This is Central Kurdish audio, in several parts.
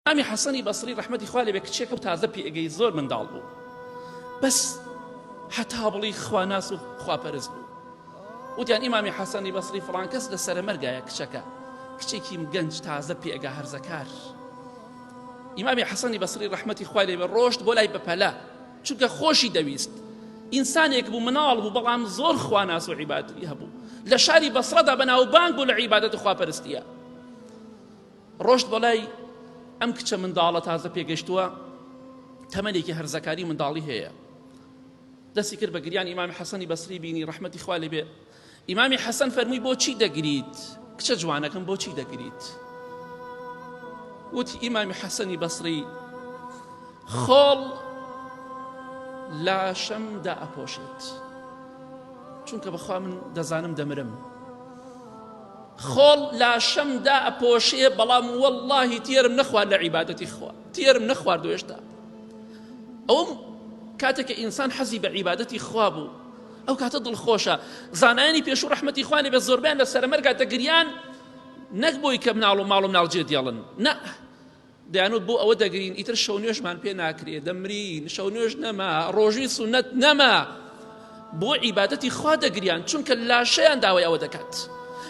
ئامی حەسەنی بەسری ڕەحمەتی خوا لێبێ کچێکە و تازە پێگەی زۆر منداڵ بوو، بەس حتا بڵی خواناس و خواپەرست بوو. وتیان ئیمامی حەسەنی بەسری فڵان کەس لە سەرە مەرگایە کچەکە، کچێکی گەنج تازە پێگە هەرزەکار. ئیمامی حەسەنی بەسری ڕەحمەتی خوا لێبێ ڕۆشت بۆ لای بەپەلە، چونکە خۆشی دەویست. ئینسانێک بوو، مناڵ بوو، بەڵام زۆر خواناس و عیبادەتی هەبوو. لە شاری بەسڕەدا بەناوبانگ بوو لە عیبادەت و خواپەرستیە. ڕۆشت بۆ لای ئەم کچە منداڵە تازە پێگەشتووە، تەمەنێکی هەرزەکاری منداڵی هەیە. دەستی کرد بە گریان. ئیمامی حەسەنی بەسری بینی ڕەحمەتی خوا لێبێ. ئیمامی حەسەن فەرمووی بۆچی دەگریت؟ کچە جوانەکەم بۆچی دەگریت؟ وتی ئیمامی حەسەنی بەسری خۆڵ لاشەمدا ئەپۆشێت، چونکە بەخوا من دەزانم دەمرم. خۆڵ لاشەمدا ئەپۆشێ، بەڵام وەڵڵاهی تێرم نەخوارد لە عیبادەتی خوا، تێرم نەخواردو هێشتا. ئەوم کاتێککە ئینسان حەزی بە عیبادەتی خوا بوو، ئەو کاتە دڵخۆشە. زانایانی پێشوو ڕەحمەتی خوا لێبێ زۆربیان لە سەرمەرگا دەگریان، نەک بۆی کە مناڵ و ماڵ و مناڵجێ دێڵن، نە، دەیانوت بۆ ئەوە دەگرین ئیتر شەو نوێژمان پێ ناکرێ، دەمرین، شەو نوێژ نەما، ڕۆژوی سونەت نەما، بۆ عیبادەتی خوا دەگریان، چونکە لاشەیان داوای ئەوە دەکات.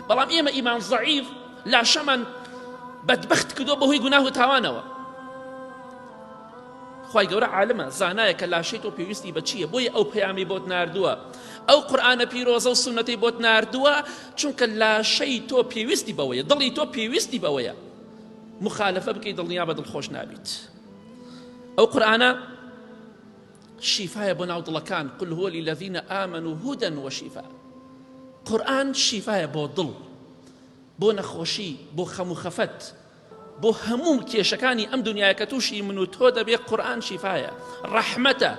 بەڵام ئێمە ئیمان زەعیف لاشەمان بەدبەخت کردووە بەهۆی گوناه و تاوانەوە. خوای گەورە عالمە، زانایە کە لاشەی تۆ پێویستی بە چییە، بۆیە ئەو پەیامی بۆت ناردووە، ئەو قورئانە پیرۆزە و سونەتەی بۆت ناردووە، چونکە لاشەی تۆ پێویستی بەوەیە، دڵی تۆ پێویستی بەوەیە. مخالفە بکەی دڵنیا بە دڵخۆش نابیت. ئەو قورئانە شیفایە بۆ ناو دڵەکان. قل هو للذین آمنوا هدى وشیفا. قورئان شیفایە بۆ دڵ، بۆ نەخۆشی، بۆ خەم و خەفەت، بۆ هەموو کێشەکانی ئەم دنیای کە تووشی من و تۆ دەبێ. قورئان شیفایە، ڕەحمەتە،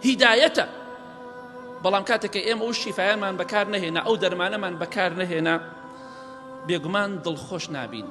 هیدایەتە. بەڵام کاتێککە ئێمە ئەو شیفایانمان بەکار نەهێنا، ئەو دەرمانەمان بەکار نەهێنا، بێگومان دڵخۆش نابین.